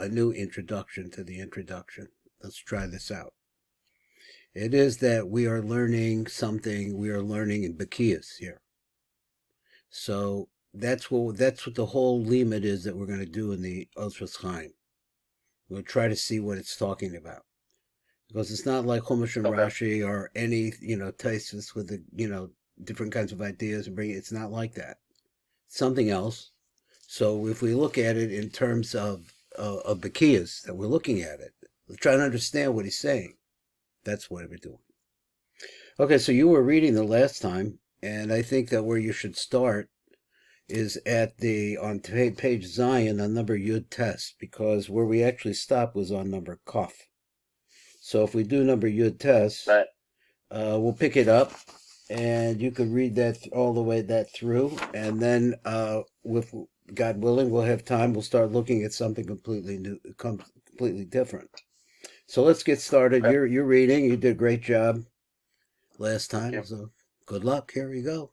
a new introduction to the introduction. Let's try this out. It is that we are learning something. We are learning in Bekias here. So that's what the whole limit is that we're going to do in the OTZROT CHAIM. We'll try to see what it's talking about, because it's not like Chumash and Rashi or any Taisus with the different kinds of ideas and bring it. It's not like that. It's something else. So if we look at it in terms of Bekias, that we're looking at it, we're trying to understand what he's saying. That's what we're doing. Okay, so you were reading the last time, and I think that where you should start is on page Zion on number Yud Tes, because where we actually stopped was on number Kaf. So if we do number Yud Tes, right, we'll pick it up, and you could read that all the way through, and then with God willing, we'll have time. We'll start looking at something completely new, completely different. So let's get started. right. You're reading. You did a great job last time. Yep. So good luck. Here we go.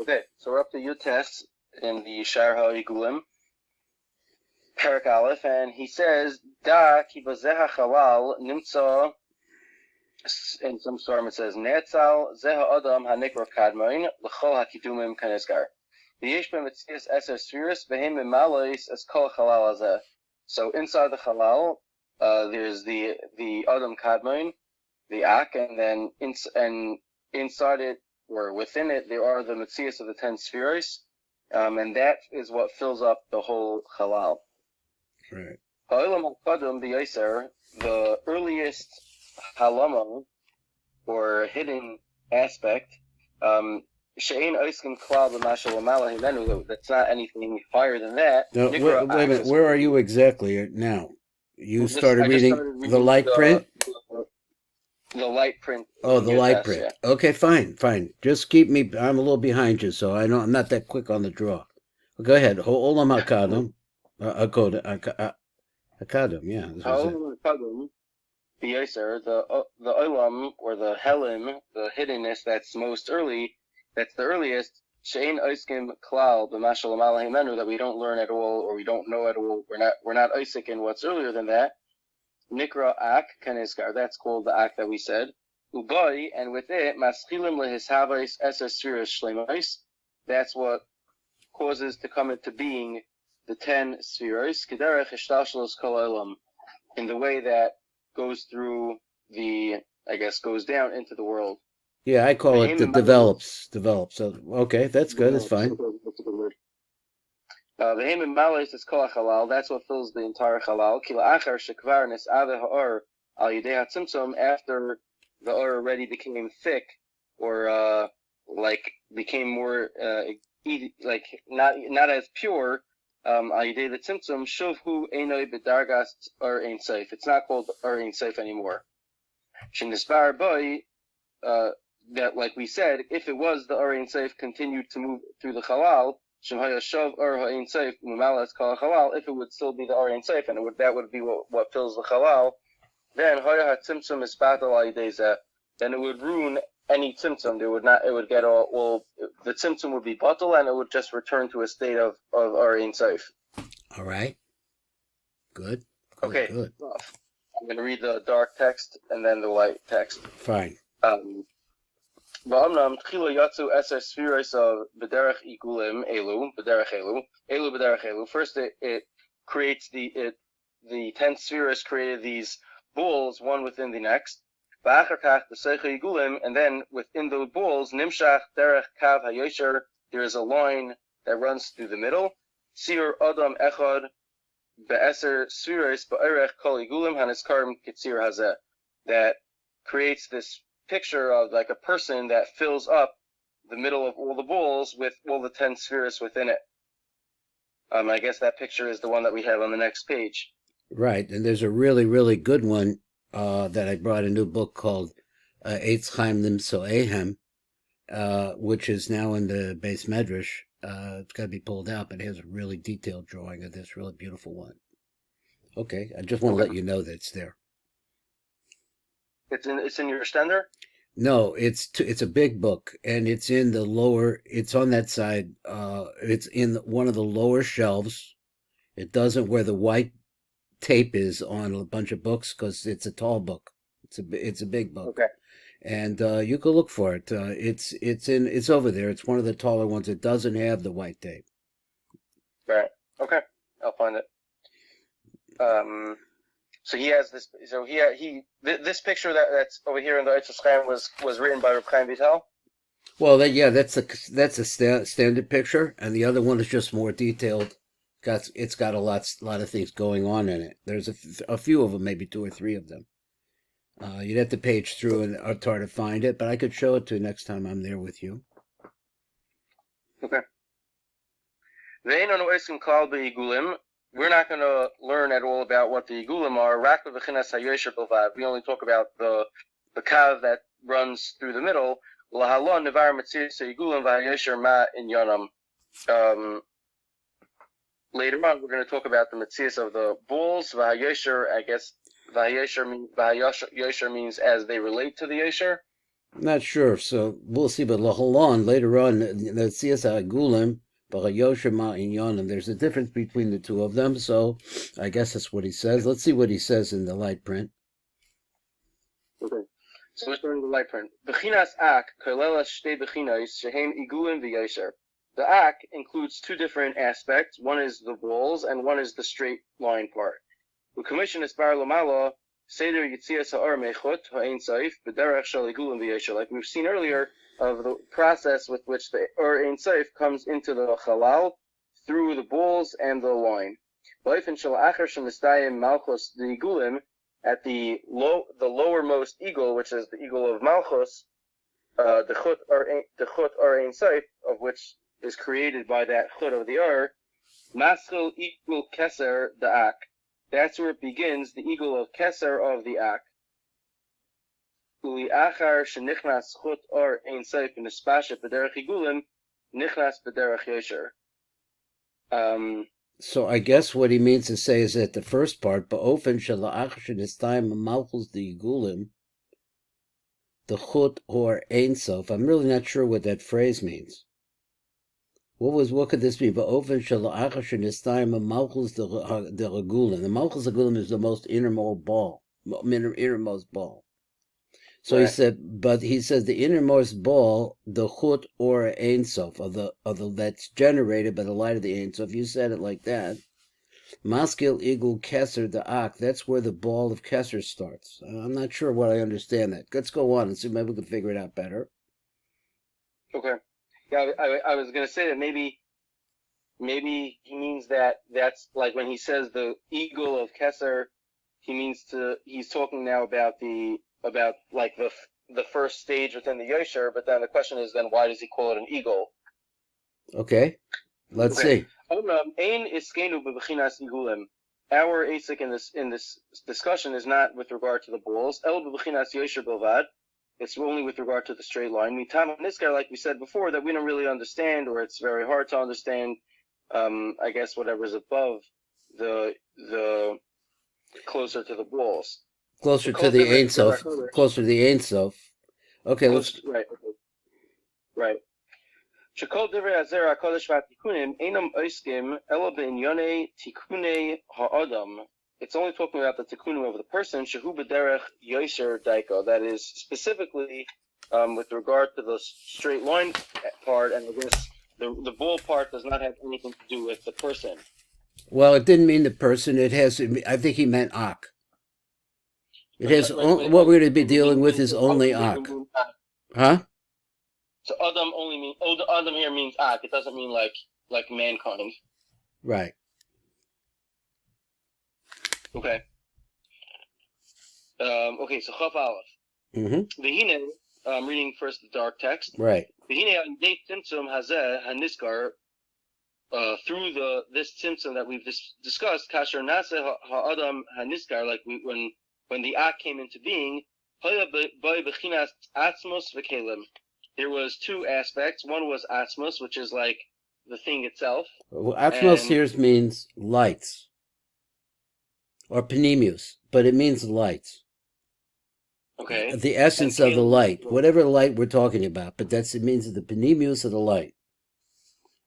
Okay, so we're up to Yud Tes in the Shaar HaIgulim, Parak Aleph, and he says, Da ki bazeha chalal nimtza, in some storm it says, Netzal zeha adam hanikra kadmoin, l'chol hakidumim kanizgar. V'yesh b'metzias eser sfiris, v'hem imalois es kol chalal hazeh. So inside the halal, there's the adam kadmoin, the ak, and then inside it, or within it, there are the metzias of the 10 spheres, and that is what fills up the whole halal. Right. The earliest halama, or hidden aspect, that's not anything higher than that. No, wait a minute. Where are you exactly now? You started reading the light print? The light print. Oh, the light print. Yeah. Okay, fine. Just keep me. I'm a little behind you, so I'm not that quick on the draw. Well, go ahead. Olam hakadam, hakadam. Yeah. Olam hakadam, the olam, or the helim, the hiddenness that's most early. That's the earliest. She'ein oiskim klal b'mashal amalahimenu, that we don't learn at all, or we don't know at all. We're not oisik in what's earlier than that. Nikra ak kanizkar, that's called the ak that we said. Ubai, and with it, maschilim lehishavais eses spheres shlemais. That's what causes to come into being the 10 spheres. Kederech ishtalshalos kol olam, in the way that goes through goes down into the world. Yeah, I call it develops. So okay, that's good. That's fine. That's a good word. The V'hem Malis is kol halal. That's what fills the entire halal. Kila achar shekvar nis'ave ha'or al yidei hatzimtzum, after the or already became thick, or became more not as pure. Al yidei the tzimtzum shuvhu einoi b'dargas or ein seif. It's not called or ein seif anymore. Shenisbar boy. That, like we said, if it was the or ein seif continued to move through the halal. If it would still be the or ein seif, and that would be what fills the halal, then it would ruin any tzimtzum. It would get the tzimtzum would be batal, and it would just return to a state of or ein seif. All right. Good. Okay. Good. I'm going to read the dark text and then the light text. Fine. First, it creates the 10 spheres created these balls, one within the next. And then within those balls, nimshach derech kav hayosher, there is a line that runs through the middle. Sir adam echad be'eser spheres ba'erech kol igulim haniskarim kitzir hazeh, that creates this picture of like a person that fills up the middle of all the balls with all the 10 spheres within it. I guess that picture is the one that we have on the next page. Right, and there's a really, really good one that I brought, a new book called Eitz Chaim Limso Ehem, which is now in the base medrash. It's got to be pulled out, but it has a really detailed drawing of this really beautiful one. Okay, I just want to let you know that it's there. It's in your stender? No, it's a big book, and it's in the lower. It's on that side. It's in one of the lower shelves It doesn't where the white tape is on a bunch of books because it's a tall book. It's a big book. Okay. And you can look for it. It's over there. It's one of the taller ones. It doesn't have the white tape. Right. Okay. I'll find it. So he has this. So this picture that's over here in the OTZROT was written by Reb Chaim Vital. Well, that's a standard picture, and the other one is just more detailed. It's got a lot of things going on in it. There's a few of them, maybe 2 or 3 of them. You'd have to page through and try to find it, but I could show it to you next time I'm there with you. Okay. We're not going to learn at all about what the igulim are. We only talk about the kav that runs through the middle. Later on, we're going to talk about the metzias of the balls. I guess Yosher means as they relate to the Yosher. Not sure, so we'll see. But lahalon later on, the metzias hagulim v'hayosher ma'inyanim. There's a difference between the two of them, so I guess that's what he says. Let's see what he says in the light print. Okay. So let's learn the light print. Bechinas ak kolela shtei bechinos shehem igulim v'yosher. The ak includes 2 different aspects. One is the balls, and one is the straight line part. The commission is bar lomalo seder yitzias ha'or mechot ha'ein saif b'derech shel igulim v'yosher. Like we've seen earlier, of the process with which the or ein saif comes into the halal through the balls and the line. B'ofen shel acher shenistayim malchus the igulim, at the lowermost eagle, which is the eagle of malchus, the chut or ein saif, of which is created by that chut of the ur, maschil eagle keser the ak. That's where it begins, the eagle of keser of the ak. Uli achar shenichnas chut or ein saif v'nispashet b'derech igulim nichnas b'derech yosher. So I guess what he means to say is that the first part, ba'ofen shala'ach shenistayim malchus the igulim, the chut or ein sof. I'm really not sure what that phrase means. What could this be? Ba'ofen shala'ach shenistayim malchus the regulim. The malchus regulim is the most innermost ball. So right. He says the innermost ball, the chut or ein sof, of the that's generated by the light of the ein sof. You said it like that. Maskil igul keser the ak. That's where the ball of keser starts. I'm not sure what I understand that. Let's go on and see. Maybe we can figure it out better. Okay. Yeah, I was going to say that maybe he means that's like when he says the eagle of keser, he's talking now about like the first stage within the Yosher, but then the question is then why does he call it an eagle? Okay, let's see. Our asik in this discussion is not with regard to the balls. It's only with regard to the straight line. Like we said before, that we don't really understand, or it's very hard to understand. I guess whatever's above the closer to the balls. Closer to the Ein Sof. Closer to the Ein Sof. Okay, let's. Right. Right. Shekol divrei azera kodesh v'atikunim einam oiskim elo b'inyonei tikunei ha'adam. It's only talking about the tikunim of the person. Shehu b'derech yosher daiko. That is specifically with regard to the straight line part, and I guess the ball part does not have anything to do with the person. Well, it didn't mean the person. It has. I think he meant ak. It has what we're going to be dealing with is only ak. Huh? So Adam only means Adam here means ak. It doesn't mean like mankind. Right. Okay. Okay. So Chaf Aleph. Mm-hmm. V'hine, I'm reading first the dark text. Right. V'hine date tzimtzum hazeh haniskar. Through this tzimtzum that we've discussed, kasher naseh ha'adam haniskar, like when the ak came into being, there was 2 aspects. One was atzmos, which is like the thing itself. Well, atzmos here means lights, or panemius, but it means lights. Okay. The essence of the light, whatever light we're talking about, but it means the panemius of the light.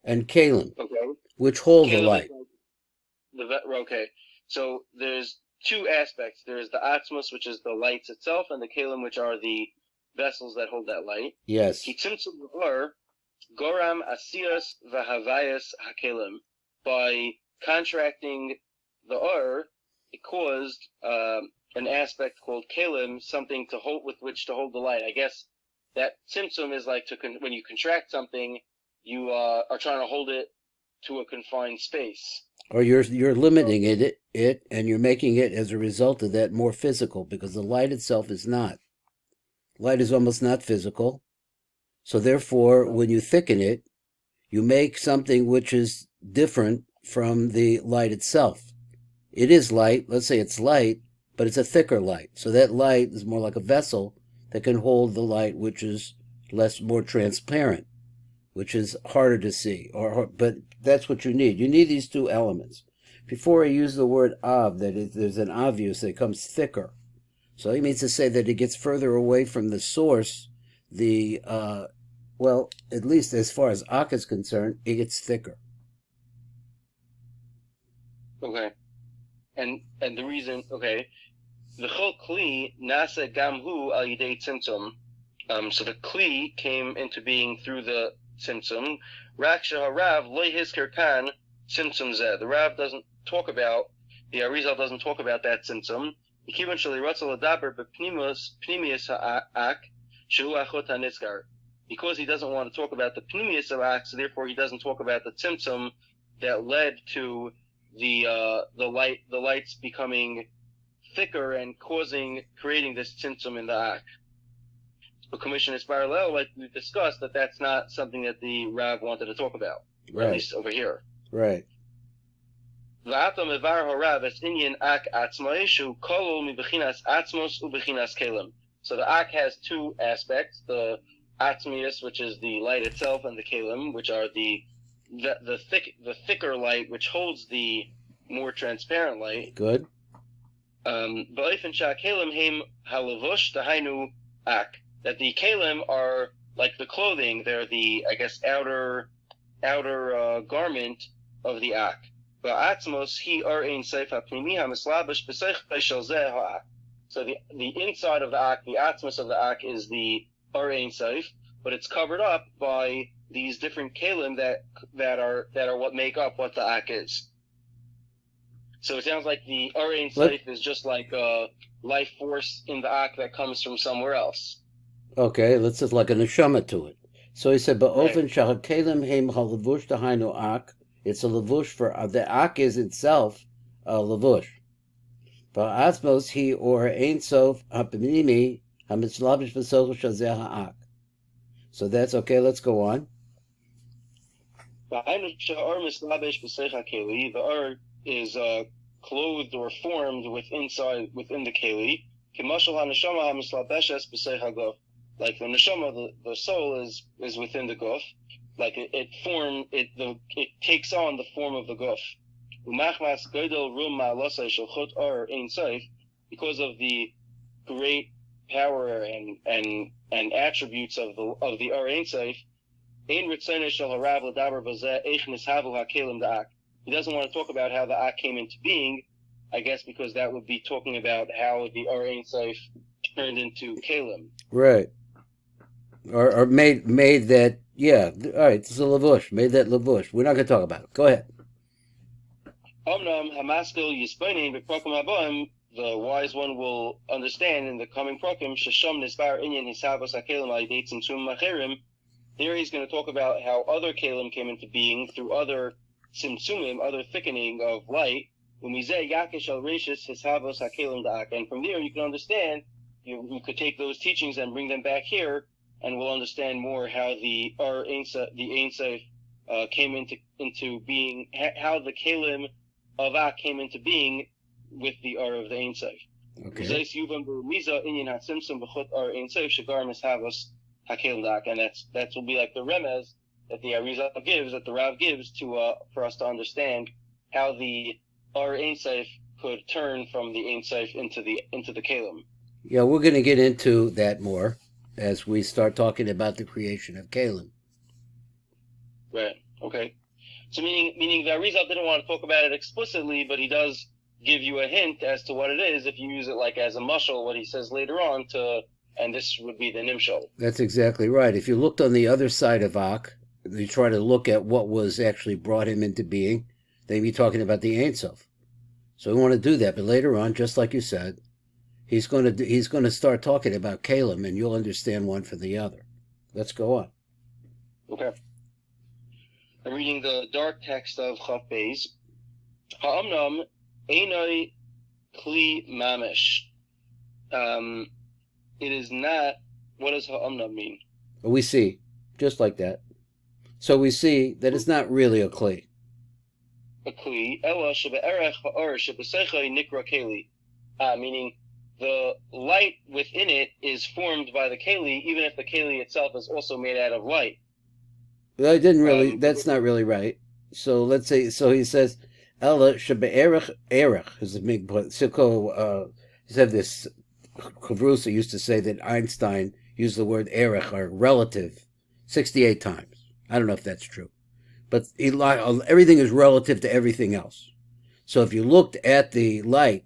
And kalim, okay, which hold kalim the light. Okay. So there's two aspects. There's the Atzmos, which is the lights itself, and the Kalim, which are the vessels that hold that light. Yes. Goram Asiyas Vahavayas Hakelim. By contracting the it caused an aspect called Kalim, something to hold with which to hold the light. I guess that symptom is like when you contract something, you are trying to hold it to a confined space. Or you're limiting it, and you're making it as a result of that more physical, because the light itself is not. Light is almost not physical. So therefore, when you thicken it, you make something which is different from the light itself. It is light, let's say it's light, but it's a thicker light. So that light is more like a vessel that can hold the light which is more transparent, which is harder to see. But that's what you need. You need these two elements. Before I use the word av, there's an obvious that comes thicker. So he means to say that it gets further away from the source. Well, at least as far as ak is concerned, it gets thicker. Okay. And the reason, okay, the chol kli nasa gamhu al yidei tzimtzum. So the kli came into being through the tzimtzum. Rak sheharav lo yizker kan tzimtzum zeh. The Rav doesn't talk about, the Arizal doesn't talk about that tzimtzum. Kivan sheli ratzel adaber b'pnimius ha'ak shehu achot hanitzgar. Because he doesn't want to talk about the pnimius of ak, so therefore he doesn't talk about the tzimtzum that led to the lights becoming thicker and creating this tzimtzum in the ak. But Commission is parallel, like we discussed, that's not something that the Rav wanted to talk about, right. At least over here. Right. So the ak has two aspects: the atzmius, which is the light itself, and the kalim, which are the thicker light, which holds the more transparent light. Good. That the kalim are like the clothing; they're the, I guess, outer garment of the ak. So the inside of the ak, the atzmos of the ak, is the Ar Ein Sof, but it's covered up by these different kalim that are what make up what the ak is. So it sounds like the Ar Ein Sof is just like a life force in the ak that comes from somewhere else. Okay, let's just like a neshama to it. So he said, "Ba'ofen shal kalim heim halavush dahainu ak." It's a lavush for the ak is itself a lavush. Ba'atzmos he or Ein Sof hapnimi hamitzlavish v'sochel shazeh ha'ak. So that's okay. Let's go on. The ar is clothed or formed within the keli. Like the neshama, the soul is within the guf. Like it takes on the form of the guf. Because of the great power and attributes of the Ar Ein Sof, he doesn't want to talk about how the ak came into being, I guess, because that would be talking about how the Ar Ein Sof turned into kalim. Right. Or made that, yeah, all right, this is a lavush, made that lavush. We're not going to talk about it. Go ahead. The wise one will understand in the coming prokim, there he's going to talk about how other kalim came into being through other simtsumim, other thickening of light. And from there you can understand, you could take those teachings and bring them back here, and we'll understand more how the Ein Sof came into being, how the kalim of ak came into being with the Ar of the Ein Sof. Okay. And that will be like the remez that the Arizal gives, that the Rav gives to for us to understand how the Ar Ein Sof could turn from the Ein Sof into the kalim. Yeah, we're going to get into that more as we start talking about the creation of kalim. Right. Okay. So meaning the Arizal didn't want to talk about it explicitly, but he does give you a hint as to what it is if you use it like as a mushal, what he says later on and this would be the nimshal. That's exactly right. If you looked on the other side of Ak, you try to look at what was actually brought him into being, they'd be talking about the Ein Sof. So we want to do that, but later on, just like you said, he's going to start talking about Kalim, and you'll understand one from the other. Let's go on. Okay. I'm reading the dark text of Chaf Beis. Ha'amnam einoi kli mamish. It is not. What does ha'amnam mean? We see, just like that. So we see that it's not really a kli. A kli, ela shebe'erech ha'or shebeseichai nikra keli. Meaning the light within it is formed by the keli, even if the keli itself is also made out of light. Well, I didn't really. That's not really right. So let's say. So he says, "Ella shebe'erech erech" is a big point. Silko said this. Kavrusa used to say that Einstein used the word erech or relative 68 times. I don't know if that's true, but everything is relative to everything else. So if you looked at the light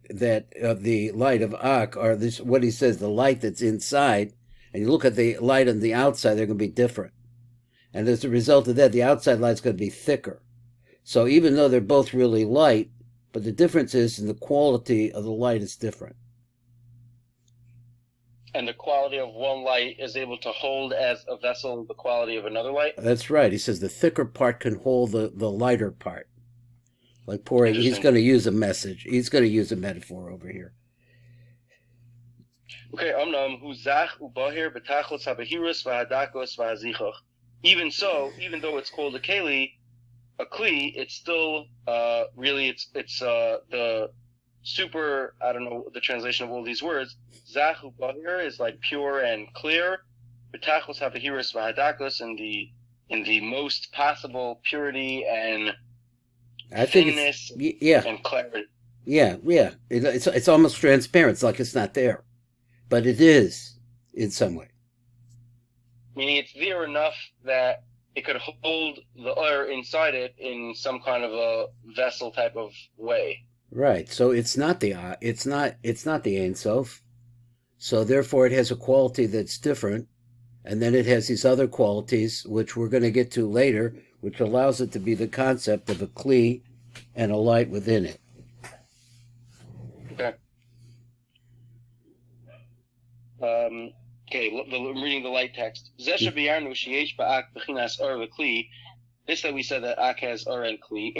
of Ak, or this what he says, the light that's inside, and you look at the light on the outside, they're going to be different. And as a result of that, the outside light's going to be thicker. So even though they're both really light, but the difference is in the quality of the light is different. And the quality of one light is able to hold as a vessel the quality of another light? That's right. He says the thicker part can hold the lighter part. Like pouring, he's going to use a message. He's going to use a metaphor over here. Okay, Amnam, hu zach ubahir betachlos habahirus vahadakos vahazichoch. Even so, even though it's called a kli, it's still really it's the super. I don't know the translation of all these words. Zach ubahir is like pure and clear. Betachlos habahirus vahadakos in the most possible purity and thinness and clarity. Yeah. It's almost transparent. It's like it's not there, but it is in some way. Meaning it's there enough that it could hold the oil inside it in some kind of a vessel type of way. Right. So it's not the Ein Sof. So therefore it has a quality that's different, and then it has these other qualities which we're going to get to later, which allows it to be the concept of a kli and a light within it. Okay. I'm reading the light text. This that we said that Ak has Or and Kli.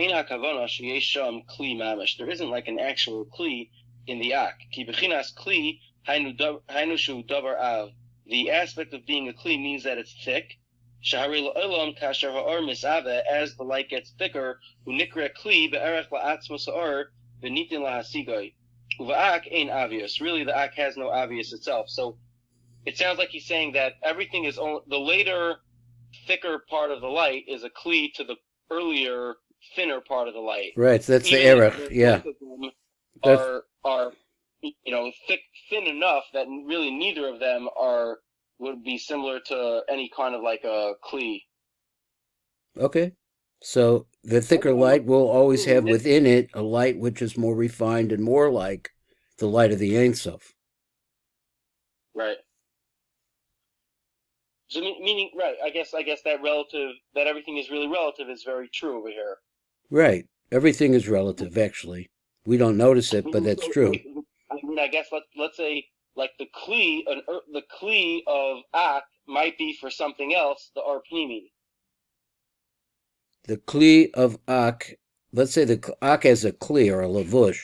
There isn't like an actual Kli in the Ak. The aspect of being a Kli means that it's thick. As the light gets thicker, ain't obvious. Really, the Ak has no obvious itself. So it sounds like he's saying that everything is the later, thicker part of the light is a kli to the earlier, thinner part of the light. Right, so that's the erech, yeah. Are thin enough that really neither of them would be similar to any kind of like a kli. Okay, so the thicker light will always have within it a light which is more refined and more like the light of the Ein Sof. Right. So meaning, right? I guess that everything is really relative is very true over here. Right. Everything is relative. Actually, we don't notice it, but that's true. I mean, I guess let's say like the kli of Ak might be for something else the Arpnimi. The kli of Ak, let's say the Ak as a kli or a lavush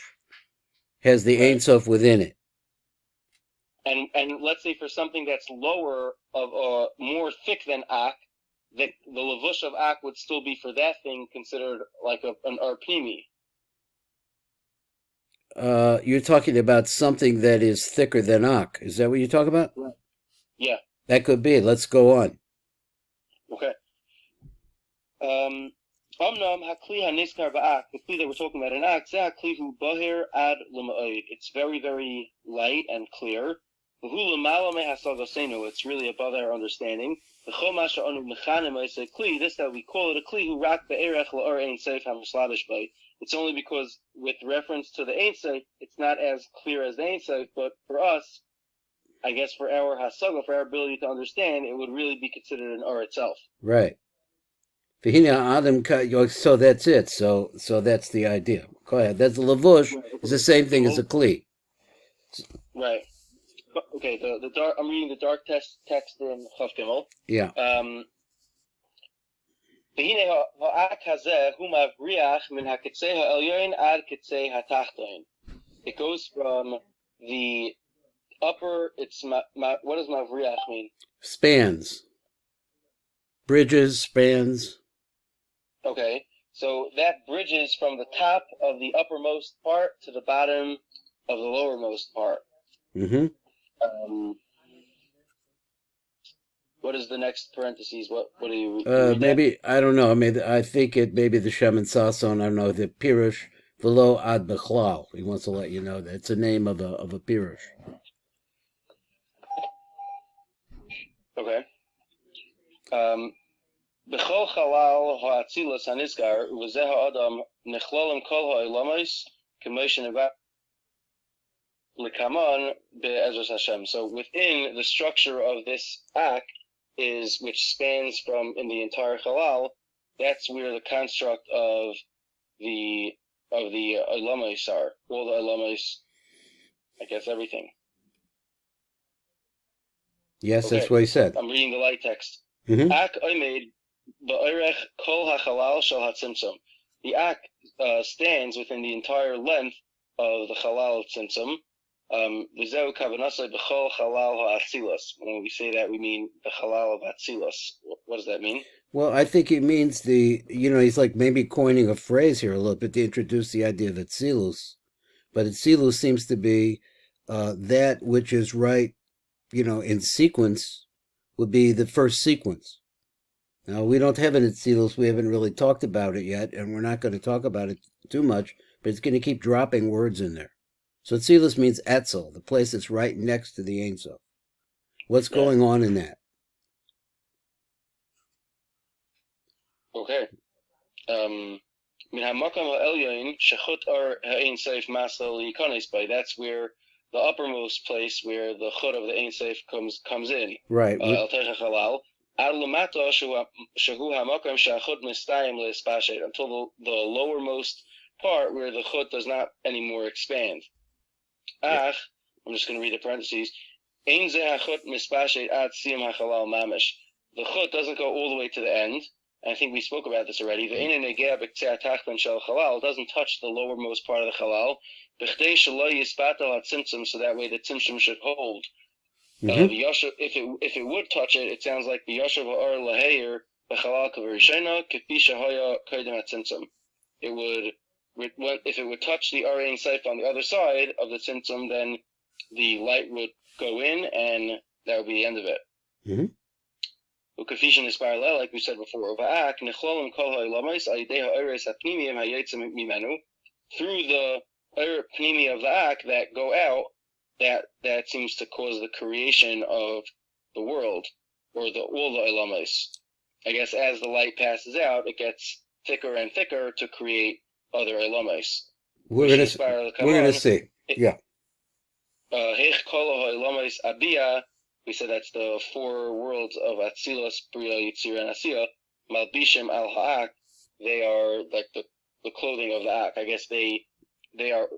has the Ein Sof within it. And let's say for something that's lower of more thick than Ak, that the lavush of Ak would still be for that thing considered like an Arpnimi. You're talking about something that is thicker than Ak. Is that what you're talking about? Right. Yeah. That could be. Let's go on. Okay. Omnam hakli haniskar ba'ak, the kli that we're talking about in Ak, hakli hu boher ad l'ma'od. It's very, very light and clear. It's really above our understanding. The chomasha anu mechanim oisei kli. This that we call it a kli who rak be'erech la'or ein seif hamislavish by. It's only because with reference to the ein seif, it's not as clear as the ein seif, but for us, I guess for our hasaga, for our ability to understand, it would really be considered an or itself. Right. So that's it. So that's the idea. Go ahead. That's a lavush. Right. It's the same thing as a kli. Right. Okay. The dark. I'm reading the dark text in Chav Gimel. Yeah. It goes from the upper. What does mavriach mean? Spans. Bridges, spans. Okay, so that bridges from the top of the uppermost part to the bottom of the lowermost part. Mm-hmm. What is the next parentheses? What do you? Maybe I don't know. I think it maybe the Shem and Sason. I don't know the Pirush Velo Ad Bechlal. He wants to let you know that it's a name of a Pirush. Okay. B'chol chalal ha'atzilas hanizgar u'v'zeh ha'adam nechlolim kol ha'ilamos k'moshe neva l'kaman be'ezras Hashem. So within the structure of this act is, which spans from in the entire chalal, that's where the construct of the ilamos are. All the ilamos, I guess everything. Yes, Okay. that's what he said. I'm reading the light text. Mm-hmm. Ak oimed ba'orech kol hachalal shel hatzimtzum. The ak stands within the entire length of the chalal tzimtzum. V'zeu kavanasai b'chol chalal ha'atzilas. When we say that, we mean the chalal of atzilas. What does that mean? Well, I think it means he's like maybe coining a phrase here a little bit to introduce the idea of Atzilus. But Atzilus seems to be that which is right, in sequence would be the first sequence. Now, we don't have an Atzilus. We haven't really talked about it yet, and we're not going to talk about it too much, but it's going to keep dropping words in there. So Atzilus means Etzel, the place that's right next to the Ein Sof. What's going on in that? Okay. That's where the uppermost place where the chut of the Ein Sof comes in. Right. Until the lowermost part where the chut does not anymore expand. I'm just going to read the parentheses. The chut doesn't go all the way to the end. And I think we spoke about this already. It doesn't touch the lowermost part of the chalal. So that way the tzimtzum should hold. Mm-hmm. If it would touch it, it sounds like the yashav ha'or laheir b'chalal k'verishena k'pi shehaya kodim hatzimtzum. It would, if it would touch the Ein Sof on the other side of the tzimtzum, then the light would go in, and that would be the end of it. Mm-hmm. Like we said before, through the pnimi of the ak that go out, that seems to cause the creation of the world, or all the ilamos. I guess as the light passes out, it gets thicker and thicker to create other ilamos. We're gonna see. Yeah. We said that's the four worlds of Atzilus, Bria, Yitzira, and Asiya. Malbishim al Ha'ak, they are like the clothing of the Ak. I guess they are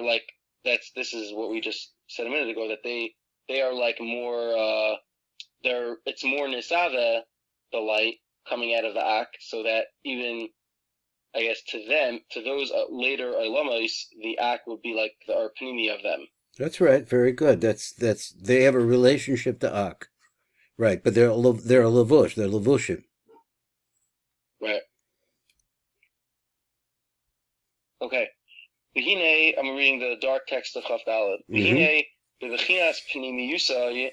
like, this is what we just said a minute ago, that they are like more, it's more Nisava, the light coming out of the Ak, so that even, I guess to those later Ilamos, the Ak would be like the Arpanimi of them. That's right. Very good. That's they have a relationship to Ak, right? But they're a lavush. They're lavushim. Right. Okay. V'hinei, I'm reading the dark text of Chaf Daled. V'hinei b'v'chinas pnimiyusa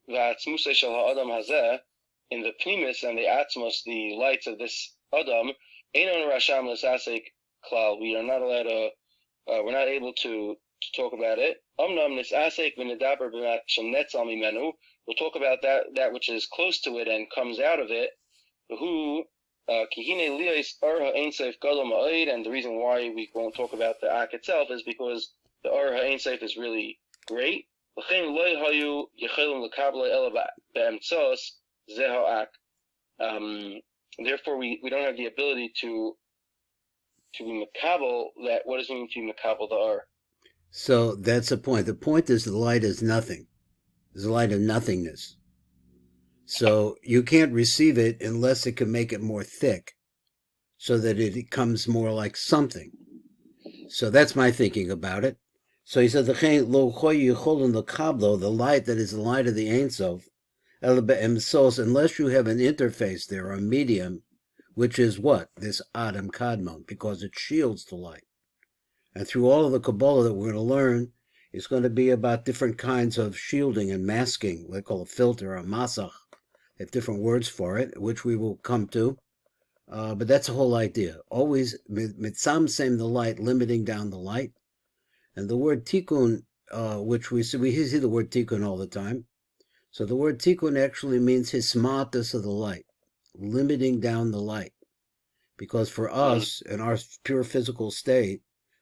v'atzmusa shel ha'adam hazeh, in the pnimis and the atmos, the lights of this adam, einon rasham l'sasek klal. We are not allowed to. We're not able to talk about it. We'll talk about that which is close to it and comes out of it. And the reason why we won't talk about the Ak itself is because the Ar Ha'Ein Seif is really great. Therefore, we don't have the ability to be makabel that. What does it mean to be makabel the Ar? So that's the point. The point is the light is nothing. It's a light of nothingness. So you can't receive it unless it can make it more thick so that it becomes more like something. So that's my thinking about it. So he said, the light that is the light of the Ein Sof, unless you have an interface there, a medium, which is what? This Adam Kadmon, because it shields the light. And through all of the Kabbalah that we're going to learn, it's going to be about different kinds of shielding and masking. They call a filter, a masach. They have different words for it, which we will come to. But that's the whole idea. Always, mitzam same the light, limiting down the light. And the word tikkun, which we see the word tikkun all the time. So the word tikkun actually means hismatus of the light, limiting down the light. Because for us, in our pure physical state,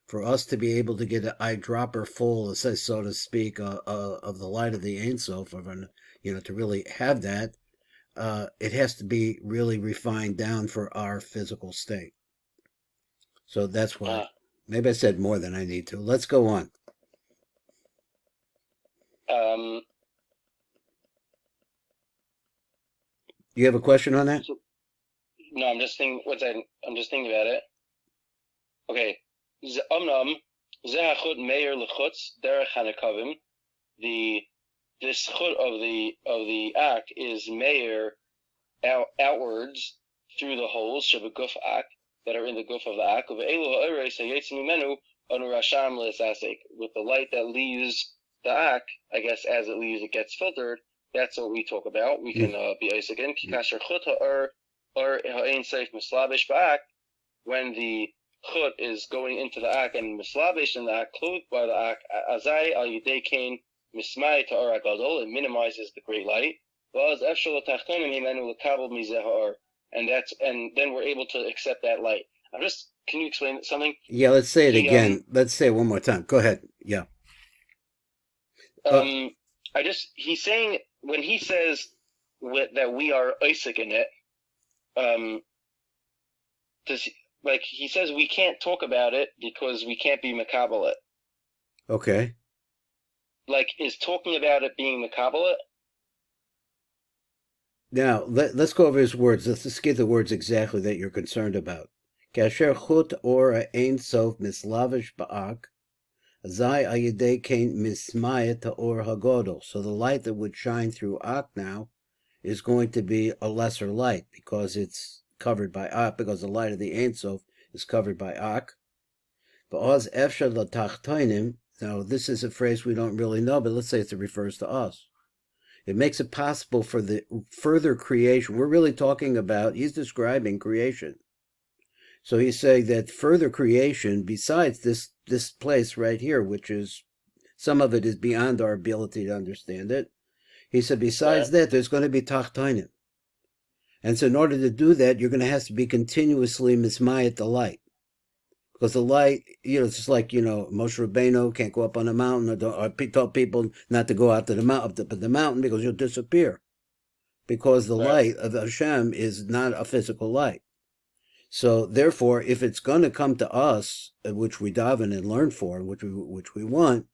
for us to be able to get an eyedropper full, so to speak, of the light of the Ein Sof, to really have that, it has to be really refined down for our physical state. So that's why. Maybe I said more than I need to. Let's go on. You have a question on that? No, I'm just thinking. I'm just thinking about it. Okay. The chut of the ak is meir outwards through the holes shabaguf ak that are in the guf of the ak with the light that leaves the ak. I guess as it leaves, it gets filtered. That's what we talk about. We can be ice again. When the chut is going into the ak and mislabish in the ak, clothed by the ak, azai al yidei kain mismai ta'ar agadol, it minimizes the great light. And then we're able to accept that light. Can you explain something? Yeah, let's say it again. Let's say it one more time. Go ahead. Yeah. He's saying, when he says that we are Isaac in it, he says we can't talk about it because we can't be makabel it. Okay. Is talking about it being makabel it? Now, let's go over his words. Let's get the words exactly that you're concerned about. Kasher chut or ein sof mislavish ba'ak, zai ayidei kain mismayet or hagodol. So the light that would shine through ak now is going to be a lesser light because it's covered by ak, because the light of the Ein Sof is covered by ak. Ba'oz efshar l'tachtoinim. Now, this is a phrase we don't really know, but let's say it refers to us. It makes it possible for the further creation. We're really talking about, he's describing creation. So he's saying that further creation, besides this place right here, which is, some of it is beyond our ability to understand it. He said, besides that, there's going to be tachtoinim. And so in order to do that, you're going to have to be continuously mismayat the light. Because the light, it's just like, Moshe Rabbeinu can't go up on a mountain, or tell people not to go out to the mountain because you'll disappear. Because the light of Hashem is not a physical light. So therefore, if it's going to come to us, which we daven and learn for, which we want,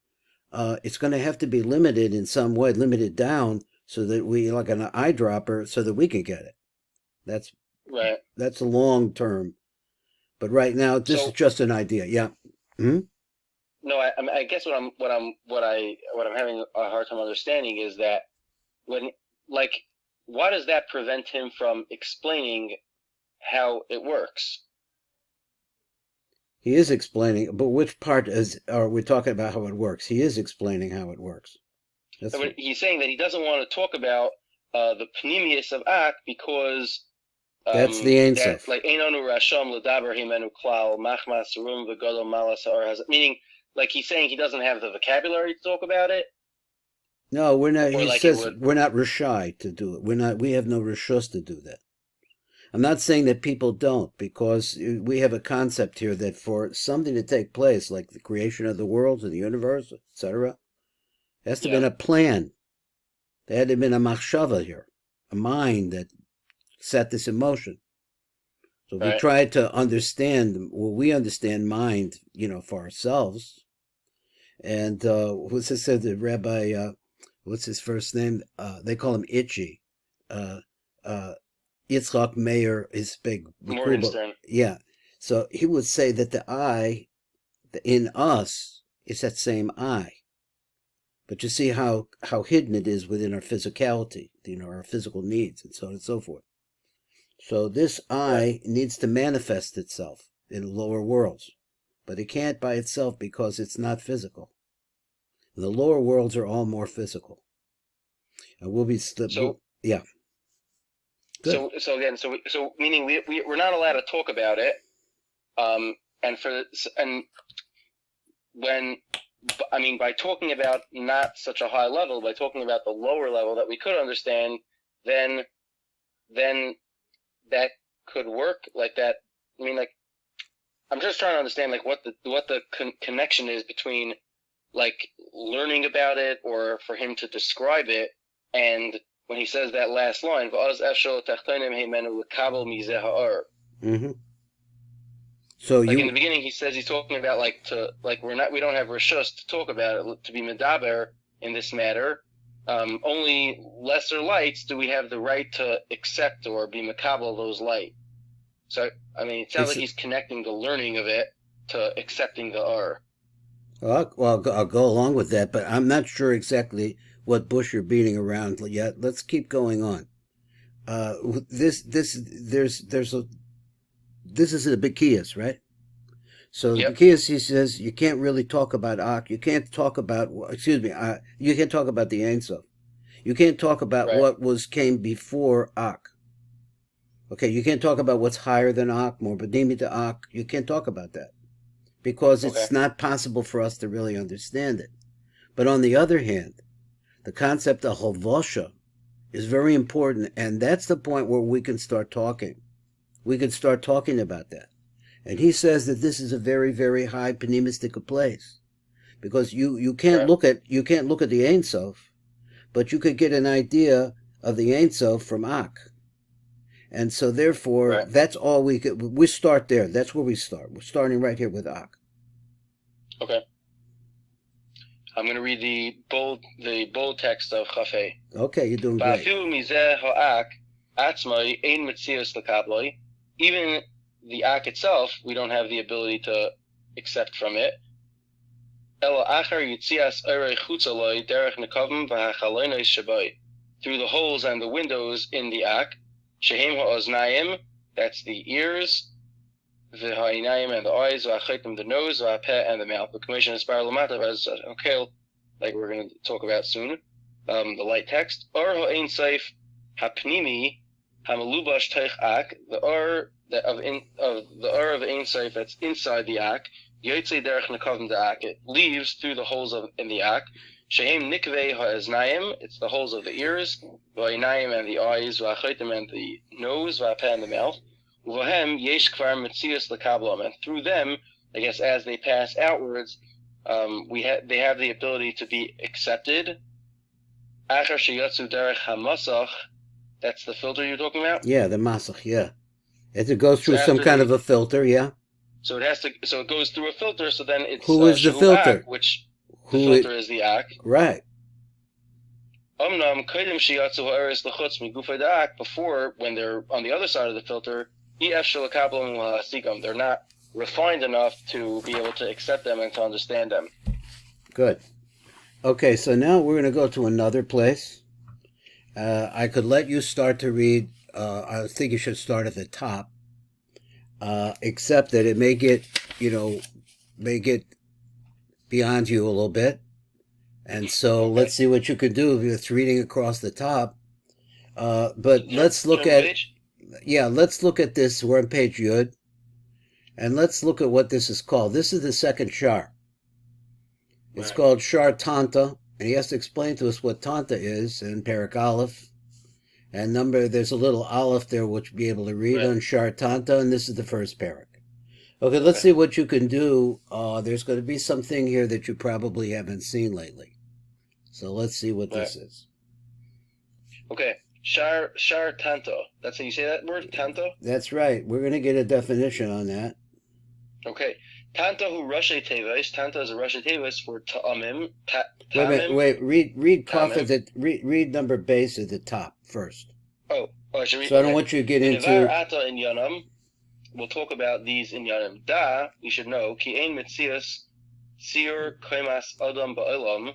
it's going to have to be limited in some way, limited down, so that we, like an eyedropper, so that we can get it. That's a long term. But right now, this is just an idea. Yeah. Hmm? No, I guess what I'm having a hard time understanding is that why does that prevent him from explaining how it works? He is explaining, but which part are we talking about how it works? He is explaining how it works. He's saying that he doesn't want to talk about the pneumius of Ak because that's the Ein Sof. Meaning, like he's saying he doesn't have the vocabulary to talk about it? No, we're not. Or He like says we're not rishai to do it. We're not. We have no rishus to do that. I'm not saying that people don't, because we have a concept here that for something to take place, like the creation of the world and the universe, etc., there has to have been a plan. There had to have been a machshava here, a mind that set this in motion. So if we try to understand, well, we understand mind, for ourselves. And what's it said? The Rabbi, what's his first name? They call him Itchy. Yitzchak Meir is big. Morgenstern. Yeah. So he would say that the I in us is that same I. But you see how hidden it is within our physicality, our physical needs, and so on and so forth. So this I needs to manifest itself in lower worlds. But it can't by itself because it's not physical. The lower worlds are all more physical. And we'll be... yeah. Good. So meaning we're not allowed to talk about it, by talking about not such a high level, by talking about the lower level that we could understand, then that could work like that. I'm just trying to understand what the connection is between learning about it or for him to describe it and when he says that last line, mm-hmm. So in the beginning he says he's talking about we don't have rishus to talk about it, to be medaber in this matter. Only lesser lights do we have the right to accept or be makabel those light. So it sounds like he's connecting the learning of it to accepting the R. Well, I'll go along with that, but I'm not sure exactly what bush you're beating around yet. Let's keep going on. This is a Bekias, right? So the Bekias, he says, you can't really talk about Ak. You can't talk about, you can't talk about the Ein Sof. You can't talk about what came before Ak. Okay, you can't talk about what's higher than Ak, more Badimi to Ak. You can't talk about that because it's not possible for us to really understand it. But on the other hand, the concept of Hovosha is very important, and that's the point where we can start talking. We can start talking about that. And he says that this is a very, very high panimistic place, because you can't look at the Ein Sof, but you could get an idea of the Ein Sof from Ak. And so therefore, that's all we start there. That's where we start. We're starting right here with Ak. Okay. I'm going to read the bold text of Chafei. Okay, you're doing great. Even the Ak itself, we don't have the ability to accept from it. Through the holes and the windows in the Ak, Shehem ha'oznayim, that's the ears, v'ha'inayim and the eyes, v'achitim the nose, v'ha'peh and the mouth. The commission is paralamatav as okay, like we're going to talk about soon. The light text. Or ha'ein seif ha'pnimi ha'melubash teich Ak, the or of Ein Seif that's inside the Ak, yotzei derech nekavim the Ak, it leaves through the holes in the Ak. Shehem nikvei ha'eznayim, it's the holes of the ears, v'ha'inayim and the eyes, v'achitim and the nose, v'ha'peh and the mouth. V'hem yesh kvar metzias l'kablam, and through them, I guess as they pass outwards, they have the ability to be accepted. Achar sheyatzu derech hamasach, that's the filter you're talking about? Yeah, the masach, yeah. It goes through some kind of a filter, yeah. So it goes through a filter, so then it's who is the filter? Ak, which the filter is the Ak. Right. Before, when they're on the other side of the filter, they're not refined enough to be able to accept them and to understand them. Good. Okay, so now we're going to go to another place. I could let you start to read. I think you should start at the top, except that it may get beyond you a little bit. And so let's see what you could do if it's reading across the top. But let's look at this. We're on page Yud. And let's look at what this is called. This is the second Shaar. It's Right. called Shaar Tanta, and he has to explain to us what Tanta is in Parak Aleph. And there's a little Aleph there which you'll be able to read Right. on Shaar Tanta, and this is the first parak. Okay, let's Okay. see what you can do. There's going to be something here that you probably haven't seen lately. So let's see what Right. this is. Okay. Shaar Tanta. That's how you say that word? Tanta? That's right. We're going to get a definition on that. Okay. Tanta hu Rashi Tevis. Tanta is a Rashi Tevis for Taamim. Wait a minute. Taamim. Wait. Read Taamim. read number base at the top first. Oh, I should read. So I don't Okay. want you to get V'nevar into. ata in Yanam. We'll talk about these in Yanim. Da, you should know, ki ein mitzias siur koimas adam ba'olam.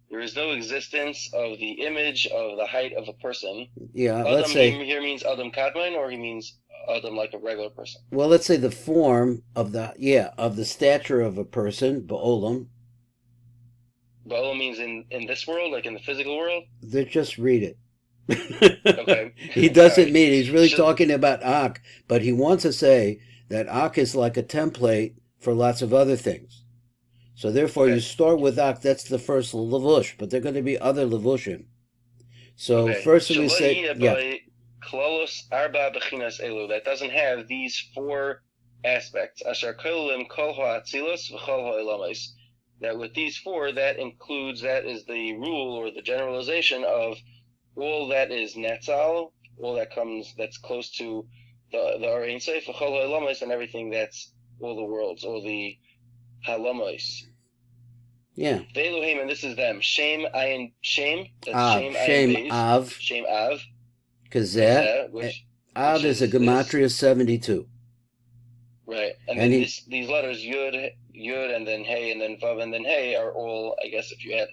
There is no existence of the image of the height of a person. Yeah, Adam let's say. here means Adam Kadmon, or he means Adam like a regular person. Well, let's say the form of the stature of a person, ba'olam. Ba'olam means in this world, like in the physical world. Just read it. Okay. He doesn't Right. mean he's really talking about Ak, but he wants to say that Ak is like a template for lots of other things. So therefore, Okay. you start with Ak. That's the first levush, but there are going to be other levushim. So Okay. first we say, Klolos arba bechinas elu. That doesn't have these four aspects. Asher kolim kol ha'atzilos v'chol ha'elamis. That with these four, that is the rule or the generalization of all that is netzal, all that's close to the Ein Sof, v'chol ha'elamis, and everything that's all the worlds, all the ha'elamis. yeah, Ve'elohim, and this is them. Shem ayin shem. That's Av, shem Shem ayin beis. Av, Shem av. Kazeh. Which Av is a gematria 72. Right, and And then these letters yud, and then hey, and then vav, and then hey are all, I guess, if you add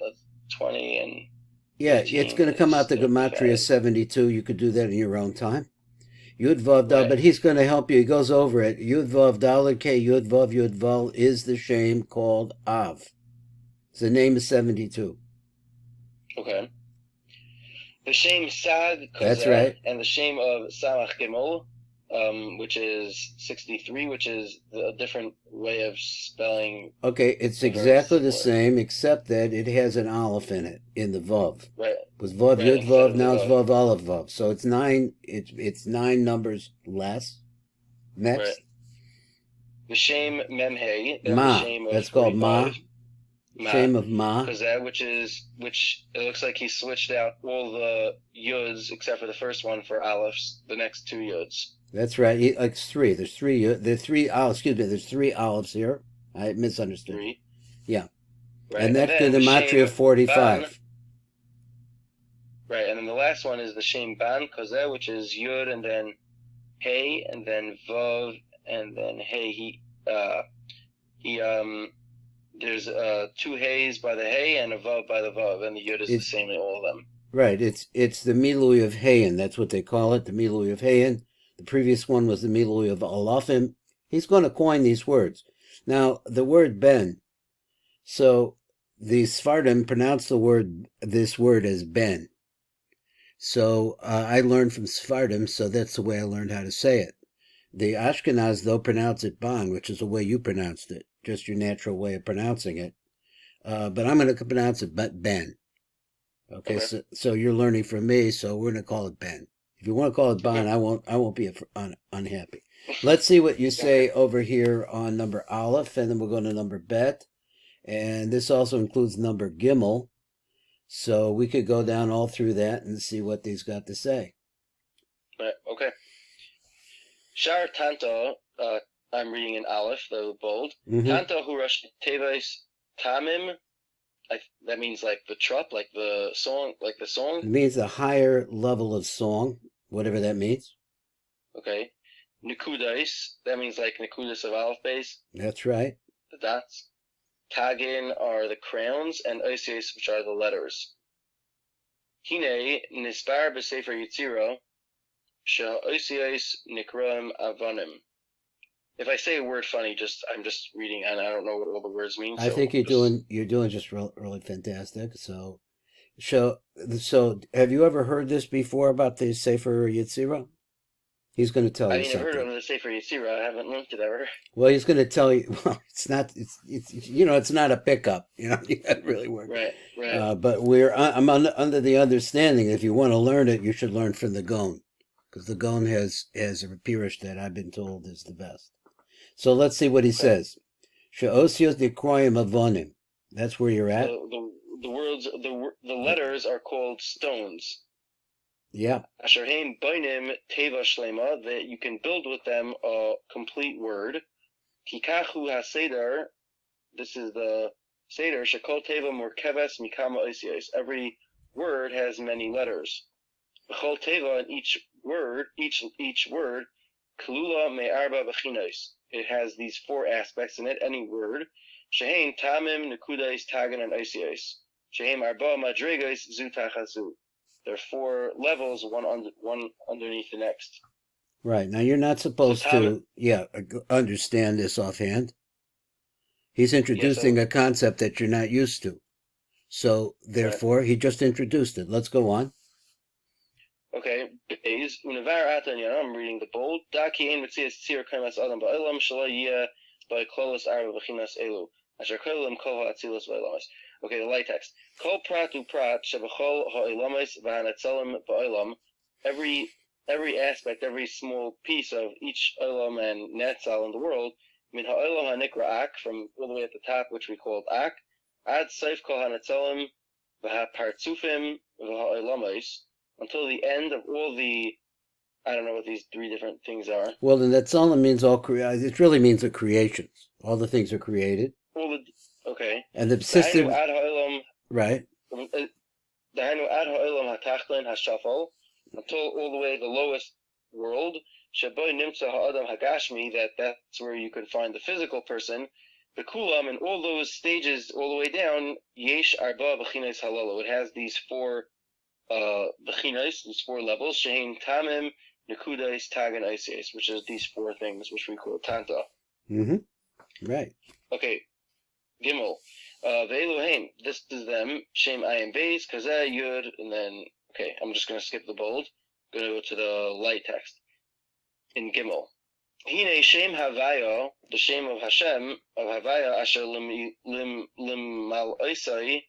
20 and Yeah, 15, it's going to come out the gematria 72. You could do that in your own time. Yud Vav Dal, but he's going to help you. He goes over it. Yud Vav Daled K Yud Vav Yud Val is the shame called Av. The name is 72. Okay. The shame Sad, That's right. And the shame of Samach Gimel, which is 63, which is a different way of spelling. Okay, it's exactly the same, except that it has an aleph in it, in the Vav. Right. With Vav, Right, Yud Vav, now it's Vav. Vav, Aleph, Vav. So it's 9, it's 9 numbers less. Next. Right. The shame Memhe. Ma, the shame of that's called Ma. Shame of Ma. Which it looks like he switched out all the yuds except for the first one for aleph, the next two yuds. That's right. It's 3. There's 3. There's 3 olives. Excuse me. There's 3 olives here. I misunderstood. 3. Yeah. Right. And that's the gematria 45. Ban. Right. And then the last one is the shame ban kozeh, which is yud and then hey and then vav and then hey. There's 2 hays by the hay and a vav by the vav, and the yud is the same in all of them. Right. It's the milui of Hayin. That's what they call it, the milui of Hayin. The previous one was the milui of Alafim. He's going to coin these words. Now, the word ben. So the Sfardim pronounce this word as ben. So I learned from Sfardim, so that's the way I learned how to say it. The Ashkenaz, though, pronounce it ban, which is the way you pronounced it, just your natural way of pronouncing it. But I'm going to pronounce it ben. Okay. So you're learning from me, so we're going to call it ben. If you want to call it ban, I won't be unhappy. Let's see what you say over here on number Aleph, and then we'll go to number Bet. And this also includes number Gimel. So we could go down all through that and see what they've got to say. Right, okay. Shaar Tanta, I'm reading in Aleph, the bold. Tanta hu Rashi Tevis Taamim. That means like the trup, like the song. It means a higher level of song, whatever that means. Okay. Nekudais, that means like Nekudis of Aleph base. That's right. The dots. Tagim are the crowns, and Osiot, which are the letters. Hine nispar b'sefer Yitziro, shel Osiot nikroim avanim. If I say a word funny, I'm just reading, and I don't know what all the words mean. I think you're doing just really fantastic. So have you ever heard this before about the Sefer Yetzirah? He's going to tell I you mean, I've heard something. of the Sefer Yetzirah. I haven't learned it ever. Well, he's going to tell you. Well, it's not. It's it's not a pickup. You got to really work. Right, right. But I'm under the understanding if you want to learn it, you should learn from the Gon, because the Gon has a pirush that I've been told is the best. So let's see what he says. She'osios dekroyim avonim. That's where you're at. The words, the letters are called stones. Yeah. Asher heim bainim teva shlema, that you can build with them a complete word. Kikachu haseder. This is the seder. Shekol teva murkeves mikama osios. Every word has many letters. B'chol teva, and each word, kalula me'arba b'chinos. It has these 4 aspects in it. Any word. Shehein Taamim, Nekudim, Tagim, and Osiot. Shehein arba madregos zu tachazu. There are 4 levels, one underneath the next. Right. Now, you're not supposed to understand this offhand. He's introducing a concept that you're not used to. So, therefore, he just introduced it. Let's go on. Okay. I'm reading the bold. Okay, the light text. Kol prat u prat shebechol ha'olamis v'hanetzalim ba'olam. Every aspect, every small piece of each olam and netzal in the world, min ha'olam ha'nikra ak, from all the way at the top, which we called ak, ad seif kol hanetzalim v'ha'partzufim v'ha'olamis, until the end of all the, I don't know what these 3 different things are. Well, then that's all it means. It really means the creations. All the things are created. Okay. And the system. Right. Until all the way the lowest world. That's where you can find the physical person. The kulam, and all those stages all the way down, yesh arba b'chinos halalo. It has these 4 b'chinos, these 4 levels. Shehein Taamim, Nekudim, Tagim, and Osiot, which is these 4 things, which we call Tanta. Right. Okay. Gimel. Ve'eluheim. This is them. Shem ayin beis, kazeh yud, and then, okay, I'm just going to skip the bold. I'm going to go to the light text. In Gimel. Hine Shem Havaya, the Shem of Hashem, of Havaya, Asher lim mal oisai,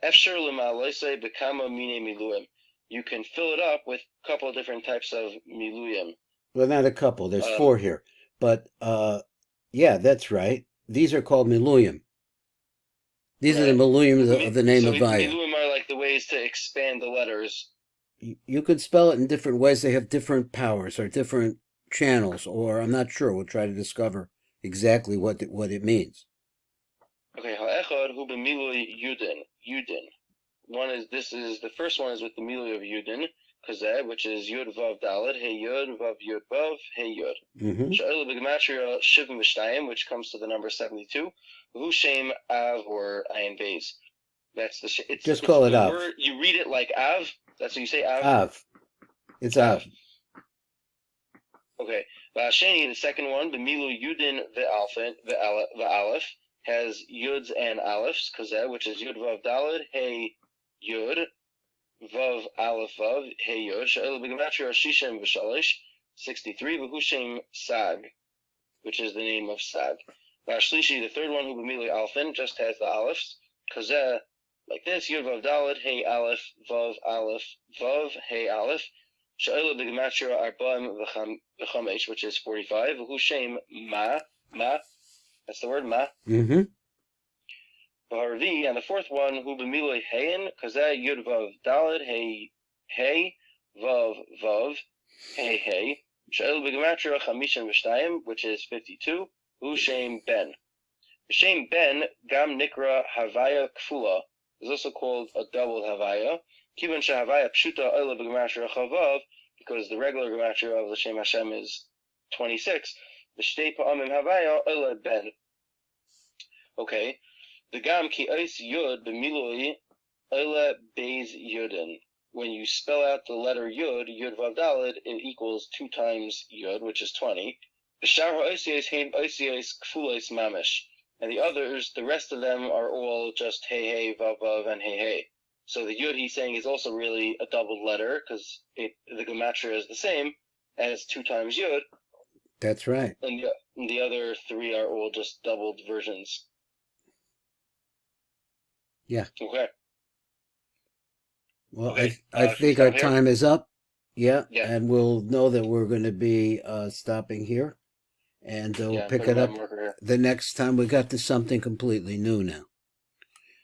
Efsher lim mal oisai bekama mine miluim. You can fill it up with a couple of different types of miluyim. Well, not a couple. There's 4 here. But, yeah, that's right. These are called miluyim. These are the miluyim of the name of Havaya. Miluyim are like the ways to expand the letters. You could spell it in different ways. They have different powers or different channels, or I'm not sure. We'll try to discover exactly what it means. Okay, ha'echad hu b'miluy yudin. The first one is with the miluy of yudin, kazeh, which is yud vav daled, hey yud vav hey yud. Sha'il b'gematria shivim v'shtayim, which comes to the number 72. Hu shem av, or ayin beis. That's the. Just call it av. You read it like av. That's what you say, av. Av. It's av. Okay. V'asheni, the second one, b'milu yudin v'aleph, has yuds and alephs, kazeh, which is yud vav daled, hey yud, vav aleph vav, hey yud. Sha'il b'gematria shishem v'shalish, 63. V'hushem sag, which is the name of sag. V'ashlishi, the third one, who b'milu alphin, just has the alephs, kazeh, like this, yud vav daled, hey aleph, vav, hey aleph. Sha'ila b'gematria arba'im v'chamesh, which is 45. V'hushem ma, that's the word ma. V'harvi, and the fourth one, hu b'milu heyin, kazeh yud vav daled, hey, vav, hey. Sha'ila b'gematria chamishin v'shtayim, which is 52. V'hushem ben. V'shem ben, gam nikra havaya kfula, is also called a double havaya. Kivan shehavaya pshuta oila b'gematria chavav, because the regular gematria of the Shem Hashem is 26. The shtei pa'amim havaya oila ben. Okay. The gam ki ois yud b'milui oila beis yudin. When you spell out the letter yud vav daled, it equals 2 times yud, which is 20. The Shaar ha'osios heim osios kfulos mamish. And the others, the rest of them are all just hey, vav, and hey. So the yud he's saying is also really a doubled letter, because the gematria is the same, as 2 times Yud, That's right. and the other 3 are all just doubled versions. Yeah. Okay. Well, Okay. I Should we think our stop here? time is up. Yeah. Yeah. And we'll know that we're going to be stopping here. And we'll Yeah, pick put a it red up marker here. the next time. We got to something completely new now.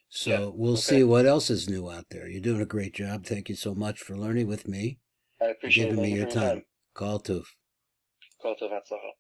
So Yeah. we'll Okay. see what else is new out there. You're doing a great job. Thank you so much for learning with me. I appreciate it. Giving me Thank you your for your time. time. Call to. Kol tov, hatzlacha.